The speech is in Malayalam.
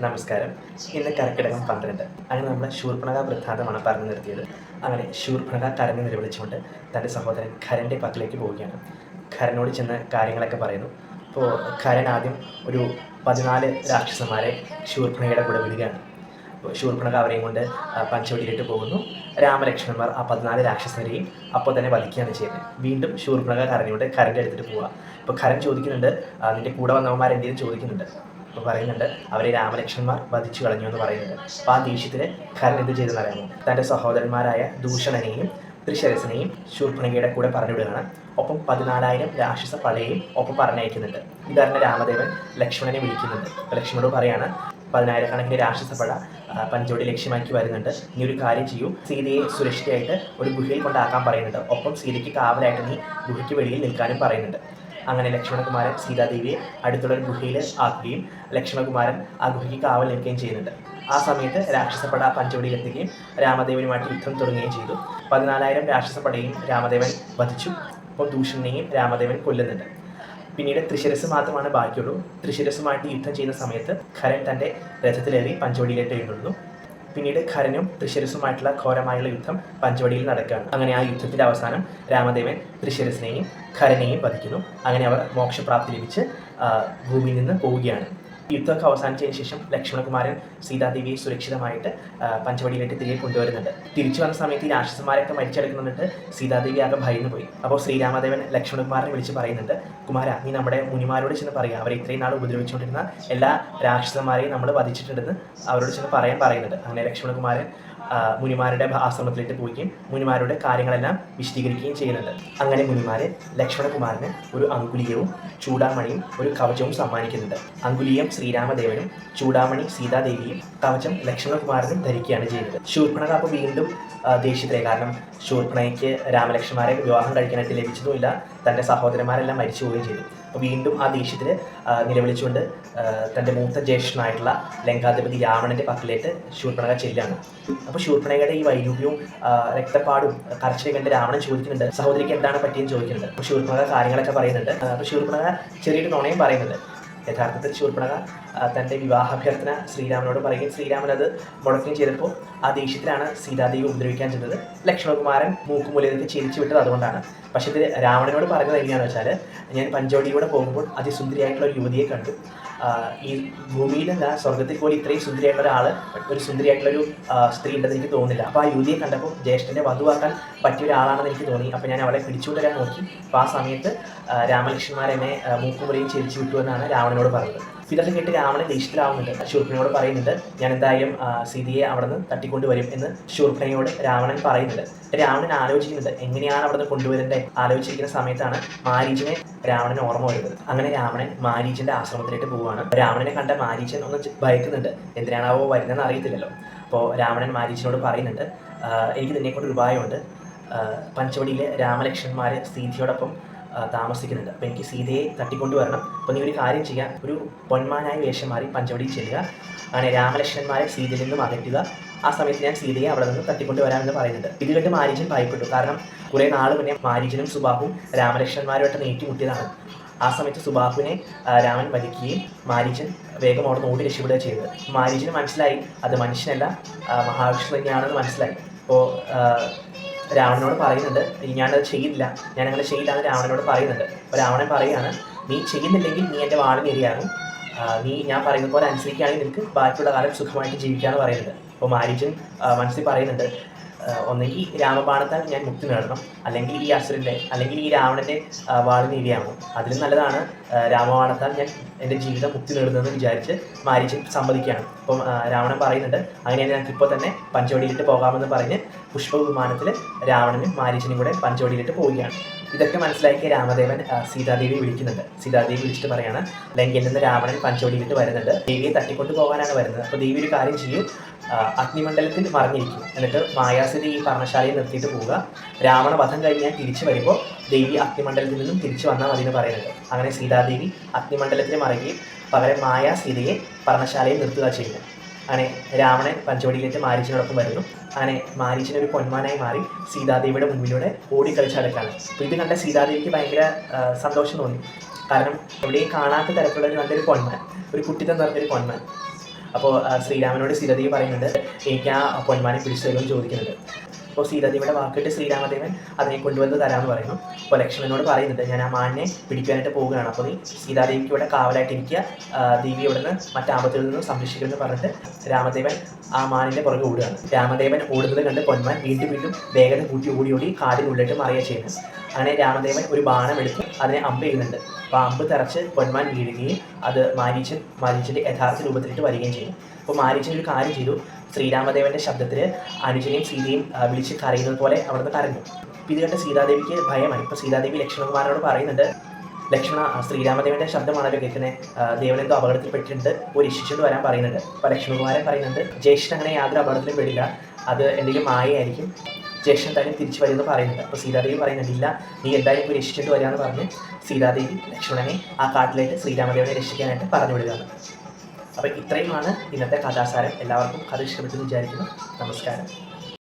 നമസ്കാരം. ഇന്ന് കർക്കിടകം 12. അങ്ങനെ നമ്മൾ ശൂർപ്പണഖ വൃത്താന്തമാണ് പറഞ്ഞു നിർത്തിയത്. അങ്ങനെ ശൂർപ്പണഖ കരഞ്ഞു നിലവിളിച്ചുകൊണ്ട് തൻ്റെ സഹോദരൻ ഖരൻ്റെ പക്കലേക്ക് പോവുകയാണ്. ഖരനോട് ചെന്ന് കാര്യങ്ങളൊക്കെ പറയുന്നു. അപ്പോൾ ഖരൻ ആദ്യം ഒരു 14 രാക്ഷസന്മാരെ ശൂർപ്പണഖയുടെ കൂടെ വിടുകയാണ്. അപ്പോൾ ശൂർപ്പണഖ അവരെയും കൊണ്ട് പഞ്ചവടിയിലിട്ട് പോകുന്നു. രാമലക്ഷ്മണന്മാർ ആ 14 രാക്ഷസരെയും അപ്പോൾ തന്നെ വധിക്കുകയാണ് ചെയ്യുന്നത്. വീണ്ടും ശൂർപ്പണഖ കരഞ്ഞുകൊണ്ട് ഖരൻ്റെ അടുത്തിട്ട് പോവുക. അപ്പോൾ ഖരൻ ചോദിക്കുന്നുണ്ട്, നിൻ്റെ കൂടെ വന്നവന്മാർ എന്തെങ്കിലും ചോദിക്കുന്നുണ്ട്. അപ്പോൾ പറയുന്നുണ്ട്, അവരെ രാമലക്ഷ്മണന്മാർ വധിച്ചു കളഞ്ഞു എന്ന് പറയുന്നുണ്ട്. അപ്പോൾ ആ ദേഷ്യത്തിൽ ഖരൻ എന്ത് ചെയ്തെന്ന് അറിയാമോ? തൻ്റെ സഹോദരന്മാരായ ദൂഷണനെയും ത്രിശരസിനെയും ശൂർപ്പണഖയുടെ കൂടെ പറഞ്ഞുവിടുകയാണ്. ഒപ്പം 14,000 രാക്ഷസ പടയെയും ഒപ്പം പറഞ്ഞയക്കുന്നുണ്ട്. ഇതറിഞ്ഞ രാമദേവൻ ലക്ഷ്മണനെ വിളിക്കുന്നുണ്ട്. അപ്പോൾ ലക്ഷ്മണനോട് പറയാണ്, 10,000 രാക്ഷസപ്പട പഞ്ചവടി ലക്ഷ്യമാക്കി വരുന്നുണ്ട്. നീ ഒരു കാര്യം ചെയ്യൂ, സീതയെ സുരക്ഷിതയായിട്ട് ഒരു ഗുഹയിൽ കൊണ്ടാക്കാൻ പറയുന്നുണ്ട്. ഒപ്പം സീതയ്ക്ക് കാവലായിട്ട് നീ ഗുഹയ്ക്ക് വെളിയിൽ നിൽക്കാനും പറയുന്നുണ്ട്. അങ്ങനെ ലക്ഷ്മണകുമാരൻ സീതാദേവിയെ അടുത്തുള്ള ഒരു ഗുഹയിൽ ആക്കുകയും ലക്ഷ്മണകുമാരൻ ആ ഗുഹയ്ക്ക് കാവൽ നിൽക്കുകയും ചെയ്യുന്നുണ്ട്. ആ സമയത്ത് രാക്ഷസപ്പട പഞ്ചവടിയിലെത്തുകയും രാമദേവനുമായിട്ട് യുദ്ധം തുടങ്ങുകയും ചെയ്തു. 14,000 രാക്ഷസപ്പടയും രാമദേവൻ വധിച്ചു. അപ്പോൾ ദൂഷണനെയും രാമദേവൻ കൊല്ലുന്നുണ്ട്. പിന്നീട് ത്രിശിരസ് മാത്രമാണ് ബാക്കിയുള്ളൂ. ത്രിശിരസുമായിട്ട് യുദ്ധം ചെയ്യുന്ന സമയത്ത് ഖരൻ തൻ്റെ രഥത്തിലേറി പഞ്ചവടിയിലേക്ക് എഴുന്നള്ളുന്നു. പിന്നീട് ഖരനും ത്രിശിരസുമായിട്ടുള്ള ഘോരമായുള്ള യുദ്ധം പഞ്ചവടിയിൽ നടക്കുകയാണ്. അങ്ങനെ ആ യുദ്ധത്തിൻ്റെ അവസാനം രാമദേവൻ ത്രിശിരസിനെയും ഖരനെയും വധിക്കുന്നു. അങ്ങനെ അവർ മോക്ഷപ്രാപ്തി ലഭിച്ച് ഭൂമിയിൽ നിന്ന് പോവുകയാണ്. യുദ്ധമൊക്കെ അവസാനിച്ചതിന് ശേഷം ലക്ഷ്മണകുമാരൻ സീതാദേവിയെ സുരക്ഷിതമായിട്ട് പഞ്ചവടിയിലേക്ക് തിരികെ കൊണ്ടുവരുന്നുണ്ട്. തിരിച്ചു വന്ന സമയത്ത് ഈ രാക്ഷസന്മാരൊക്കെ മരിച്ചെടുക്കുന്നുണ്ട്. സീതാദേവി ആകെ ഭയന്നു പോയി. അപ്പോൾ ശ്രീരാമദേവൻ ലക്ഷ്മണകുമാരനെ വിളിച്ച് പറയുന്നുണ്ട്, കുമാര, നീ നമ്മുടെ മുനിമാരോട് ചെന്ന് പറയുക, അവരെ ഇത്രയും നാൾ ഉപദ്രവിച്ചുകൊണ്ടിരുന്ന എല്ലാ രാക്ഷസന്മാരെയും നമ്മൾ വധിച്ചിട്ടുണ്ടെന്ന് അവരോട് ചെന്ന് പറയുന്നുണ്ട്. അങ്ങനെ ലക്ഷ്മണകുമാരൻ മുനിമാരുടെ ആശ്രമത്തിലേക്ക് പോവുകയും മുനിമാരുടെ കാര്യങ്ങളെല്ലാം വിശദീകരിക്കുകയും ചെയ്യുന്നുണ്ട്. അങ്ങനെ മുനിമാരെ ലക്ഷ്മണകുമാരന് ഒരു അങ്കുലീയവും ചൂടാമണിയും ഒരു കവചവും സമ്മാനിക്കുന്നുണ്ട്. അങ്കുലീയം ശ്രീരാമദേവനും ചൂടാമണി സീതാദേവിയും കവചം ലക്ഷ്മണകുമാരനും ധരിക്കുകയാണ് ചെയ്യുന്നത്. ശൂർപ്പണഖ അപ്പോൾ വീണ്ടും ദേഷ്യത്തിലായി. കാരണം ശൂർപ്പണഖയ്ക്ക് രാമലക്ഷ്മണന്മാരെ വിവാഹം കഴിക്കാനായിട്ട് ലഭിച്ചതുമില്ല, തൻ്റെ സഹോദരന്മാരെല്ലാം മരിച്ചു പോവുകയും ചെയ്തു. അപ്പോൾ വീണ്ടും ആ ദേഷ്യത്തിൽ നിലവിളിച്ചുകൊണ്ട് തൻ്റെ മൂത്ത ജ്യേഷ്ഠനായിട്ടുള്ള ലങ്കാധിപതി രാവണൻ്റെ പക്കലേക്ക് ശൂർപ്പണഖ ചെല്ലുകയാണ്. അപ്പോൾ ശൂർപ്പണഖയുടെ ഈ വൈരൂപ്യവും രക്തപ്പാടും കരച്ചിലും കണ്ട് രാവണൻ ചോദിക്കുന്നുണ്ട്, സഹോദരിക്ക് എന്താണ് പറ്റിയെന്ന് ചോദിക്കുന്നുണ്ട്. അപ്പോൾ ശൂർപ്പണഖ കാര്യങ്ങളൊക്കെ പറയുന്നുണ്ട്. അപ്പോൾ ശൂർപ്പണഖ ചെറിയൊരു നുണയും പറയുന്നുണ്ട്. യഥാർത്ഥത്തിൽ ശൂർപ്പണഖ തൻ്റെ വിവാഹാഭ്യർത്ഥന ശ്രീരാമനോട് പറയുകയും ശ്രീരാമൻ അത് മുടക്കുകയും ചെയ്തപ്പോൾ ആ ദേഷ്യത്തിലാണ് സീതാദേവി ഉപദ്രവിക്കാൻ ചെന്നത്. ലക്ഷ്മണകുമാരൻ മൂക്കുമൂലയൊക്കെ ചിരിച്ചു വിട്ടത് അതുകൊണ്ടാണ്. പക്ഷേ ഇത് രാവണനോട് പറഞ്ഞത് എങ്ങനെയാണെന്ന് വെച്ചാൽ, ഞാൻ പഞ്ചവടിയിലൂടെ പോകുമ്പോൾ അതിസുന്ദരിയായിട്ടുള്ള ഒരു യുവതിയെ കണ്ടു. ഈ ഭൂമിയിലല്ല സ്വർഗത്തിൽ പോലും ഇത്രയും സുന്ദരിയായിട്ടുള്ള ഒരാൾ, ഒരു സുന്ദരിയായിട്ടുള്ളൊരു സ്ത്രീ ഉണ്ടെന്ന് എനിക്ക് തോന്നുന്നില്ല. അപ്പോൾ ആ യുവതിയെ കണ്ടപ്പോൾ ജ്യേഷ്ഠൻ്റെ വധുവാക്കാൻ പറ്റിയ ഒരാളാണെന്ന് എനിക്ക് തോന്നി. അപ്പോൾ ഞാൻ അവളെ പിടിച്ചുകൊണ്ടുവരാൻ നോക്കി. അപ്പോൾ ആ സമയത്ത് രാമലക്ഷ്മണന്മാരെന്നെ മൂക്കുമുലയും ചിരിച്ചു വിട്ടു എന്നാണ് രാവണനോട് പറഞ്ഞത്. ഇതൊക്കെ കേട്ട് രാവണൻ ദേഷ്യത്തിലാവുന്നുണ്ട്. ശൂർപ്പണയോട് പറയുന്നുണ്ട്, ഞാൻ എന്തായാലും സീതയെ അവിടെ നിന്ന് തട്ടിക്കൊണ്ടുവരും എന്ന് ശൂർപ്പണയോട് രാവണൻ പറയുന്നുണ്ട്. രാവണൻ ആലോചിക്കുന്നുണ്ട് എങ്ങനെയാണ് അവിടെ നിന്ന് കൊണ്ടുവരേണ്ടത്. ആലോചിച്ചിരിക്കുന്ന സമയത്താണ് മാരീചനെ രാവണന് ഓർമ്മ വരുന്നത്. അങ്ങനെ രാവണൻ മാരീചന്റെ ആശ്രമത്തിലേക്ക് പോവുകയാണ്. രാവണനെ കണ്ട മാരീചൻ ഒന്ന് ഭയക്കുന്നുണ്ട്, എന്തിനാണാവോ വരുന്നതെന്ന് അറിയത്തില്ലല്ലോ. അപ്പോൾ രാവണൻ മാരീചനോട് പറയുന്നുണ്ട്, എനിക്ക് നിന്നെക്കൊണ്ട് ഒരു ഉപായമുണ്ട്. പഞ്ചവടിയിലെ രാമലക്ഷ്മണന്മാർ സീതയോടൊപ്പം താമസിക്കുന്നുണ്ട്. അപ്പോൾ എനിക്ക് സീതയെ തട്ടിക്കൊണ്ടുവരണം. അപ്പോൾ നീ ഒരു കാര്യം ചെയ്യുക, ഒരു പൊന്മാനായ വേഷം മാറി പഞ്ചവടിയിൽ ചെല്ലുക. അങ്ങനെ രാമലക്ഷ്മണന്മാരെ സീതയിൽ നിന്നും അകറ്റുക. ആ സമയത്ത് ഞാൻ സീതയെ അവിടെ നിന്ന് തട്ടിക്കൊണ്ട് വരാമെന്ന് പറയുന്നുണ്ട്. ഇത് കണ്ട് മാരീചൻ ഭയപ്പെട്ടു. കാരണം കുറേ നാൾ മുന്നേ മാരീചനും സുബാഹുവും രാമലക്ഷ്മണന്മാരുമായിട്ട് ഏറ്റുമുട്ടിയതാണ്. ആ സമയത്ത് സുബാഹുവിനെ രാമൻ വധിക്കുകയും മാരീചൻ വേഗം അവിടെ നിന്ന് ഓടി രക്ഷപ്പെടുക ചെയ്തത്. മാരീചന് മനസ്സിലായി അത് മനുഷ്യനല്ല, മഹാവിഷ്ണു തന്നെയാണെന്ന് മനസ്സിലായി. അപ്പോൾ രാവണനോട് പറയുന്നുണ്ട്, ഞാനത് ചെയ്യില്ല, ഞാനങ്ങനെ ചെയ്യില്ല എന്ന് രാവണനോട് പറയുന്നുണ്ട്. അപ്പോൾ രാവണൻ പറയുകയാണ്, നീ ചെയ്യുന്നില്ലെങ്കിൽ നീ എൻ്റെ വാളിന് ഇരയാകും, നീ ഞാൻ പറയുന്ന പോലെ അനുസരിക്കുകയാണെങ്കിൽ നിനക്ക് ബാക്കിയുള്ള കാലം സുഖമായിട്ട് ജീവിക്കാമെന്ന് പറയുന്നുണ്ട്. അപ്പോൾ മാരീചൻ മനസ്സിൽ പറയുന്നുണ്ട്, ഒന്നെങ്കിൽ രാമബാണത്താൽ ഞാൻ മുക്തി നേടണം, അല്ലെങ്കിൽ ഈ അസുരൻ്റെ അല്ലെങ്കിൽ ഈ രാവണൻ്റെ വാളിന് ഇരയാകും. അതിലും നല്ലതാണ് രാമബാണത്താൽ ഞാൻ എൻ്റെ ജീവിതം മുക്തി നേടുന്നതെന്ന് വിചാരിച്ച് മാരീചൻ സമ്മതിക്കുകയാണ്. അപ്പം രാവണൻ പറയുന്നുണ്ട്, അങ്ങനെയാണ് ഞങ്ങൾക്ക് ഇപ്പോൾ തന്നെ പഞ്ചവടിയിലിട്ട് പോകാമെന്ന് പറഞ്ഞ് പുഷ്പവിമാനത്തിൽ രാവണനും മാരീചനും കൂടെ പഞ്ചവടിയിലിട്ട് പോവുകയാണ്. ഇതൊക്കെ മനസ്സിലാക്കിയ രാമദേവൻ സീതാദേവി വിളിക്കുന്നുണ്ട്. സീതാദേവി വിളിച്ചിട്ട് പറയാണ്, ലങ്കയിൽ നിന്ന് രാവണൻ പഞ്ചവടിയിലിട്ട് വരുന്നുണ്ട്, ദേവിയെ തട്ടിക്കൊണ്ട് പോകാനാണ് വരുന്നത്. അപ്പോൾ ദേവി ഒരു കാര്യം ചെയ്യും, അഗ്നിമണ്ഡലത്തിൽ മറിഞ്ഞിരിക്കും, എന്നിട്ട് മായാസുരി ഈ പർണശാലയിൽ നിർത്തിയിട്ട് പോവുക. രാവണ വധം കഴിഞ്ഞാൽ തിരിച്ചു വരുമ്പോൾ ദേവി അഗ്നിമണ്ഡലത്തിൽ നിന്നും തിരിച്ചു വന്നാൽ മതി എന്ന് പറയുന്നുണ്ട്. അങ്ങനെ സീതാദേവി അഗ്നിമണ്ഡലത്തിൽ മറിയുകയും പകരം മായാസീതയെ പർണശാലയിൽ നിർത്തുക ചെയ്യുന്നത്. അങ്ങനെ രാവണൻ പഞ്ചവടിയിലേക്ക് മാരീചനോടൊപ്പം വരുന്നു. അങ്ങനെ മാരീചൻ ഒരു പൊന്മാനായി മാറി സീതാദേവിയുടെ മുന്നിലൂടെ ഓടിക്കളിച്ച് നടക്കാണ്. അപ്പോൾ ഇത് കണ്ട സീതാദേവിക്ക് ഭയങ്കര സന്തോഷം തോന്നി. കാരണം എവിടെയും കാണാത്ത തരത്തിലുള്ള നല്ലൊരു പൊന്മാൻ, ഒരു കുട്ടിത്തം നിറഞ്ഞൊരു പൊന്മാൻ. അപ്പോൾ ശ്രീരാമനോട് സീതാദേവി പറയുന്നുണ്ട്, എനിക്ക് ആ പൊന്മാനെ പിടിച്ചു തരുമെന്ന് ചോദിക്കുന്നുണ്ട്. അപ്പോൾ സീതാദേവിയുടെ വാക്കിട്ട് ശ്രീരാമദേവൻ അതിനെ കൊണ്ടുവന്ന് തരാമെന്ന് പറയുന്നു. അപ്പോൾ ലക്ഷ്മണനോട് പറയുന്നുണ്ട്, ഞാൻ ആ മാനിനെ പിടിക്കാനായിട്ട് പോവുകയാണ്, അപ്പോൾ നീ സീതാദേവിക്ക് ഇവിടെ കാവലായിട്ടിരിക്കുക, ദേവി ഇവിടെ നിന്ന് മറ്റാപത്തിൽ നിന്നും സംരക്ഷിക്കുമെന്ന് പറഞ്ഞിട്ട് രാമദേവൻ ആ മാനിൻ്റെ പുറകെ ഓടുകയാണ്. രാമദേവൻ ഓടുന്നത് കണ്ട് പൊന്മാൻ വീണ്ടും വീണ്ടും വേഗത കൂട്ടി ഓടി ഓടി കാടിനുള്ളിട്ട് മറിയുക ചെയ്യുന്നു. അങ്ങനെ രാമദേവൻ ഒരു ബാണം എടുത്ത് അതിനെ അമ്പ് ചെയ്യുന്നുണ്ട്. അപ്പോൾ അമ്പ് തറച്ച് പൊന്മാൻ വീഴുകയും അത് മാരീച്ചൻ്റെ യഥാർത്ഥ രൂപത്തിലിട്ട് വരികയും ചെയ്യും. അപ്പോൾ മാരീച്ചൻ ഒരു കാര്യം ചെയ്തു, ശ്രീരാമദേവൻ്റെ ശബ്ദത്തിൽ അനുജനെയും സീതയും വിളിച്ച് കരയുന്നത് പോലെ അവിടുന്ന് കരഞ്ഞു. അപ്പോൾ ഇത് കണ്ട് സീതാദേവിക്ക് ഭയമായി. ഇപ്പോൾ സീതാദേവി ലക്ഷ്മണകുമാരനോട് പറയുന്നുണ്ട്, ലക്ഷ്മണ, ശ്രീരാമദേവൻ്റെ ശബ്ദമാണല്ലോ കേൾക്കുന്നത്, ദേവനെന്തോ അപകടത്തിൽപ്പെട്ടിട്ടുണ്ട്, ഒരു രക്ഷിച്ചുകൊണ്ട് വരാൻ പറയുന്നുണ്ട്. അപ്പോൾ ലക്ഷ്മണകുമാരൻ പറയുന്നുണ്ട്, ജ്യേഷ്ഠൻ അങ്ങനെ യാതൊരു അപകടത്തിലും പെടില്ല, അത് എന്തെങ്കിലും മായയായിരിക്കും, ജ്യേഷ്ഠൻ എന്തായാലും തിരിച്ചു വരുമെന്ന് പറയുന്നുണ്ട്. അപ്പോൾ സീതാദേവി പറയുന്നുണ്ട്, ഇല്ല, നീ എന്തായാലും പോയി രക്ഷിച്ചിട്ട് വരികയെന്ന് പറഞ്ഞ് സീതാദേവി ലക്ഷ്മണനെ ആ കാട്ടിലേക്ക് ശ്രീരാമദേവനെ രക്ഷിക്കാനായിട്ട് പറഞ്ഞു വിടുകയാണ്. അപ്പോൾ ഇത്രയുമാണ് ഇന്നത്തെ കഥാസാരം. എല്ലാവർക്കും കഥ ഇഷ്ടപ്പെട്ടെന്ന് വിചാരിക്കുന്നു. നമസ്കാരം.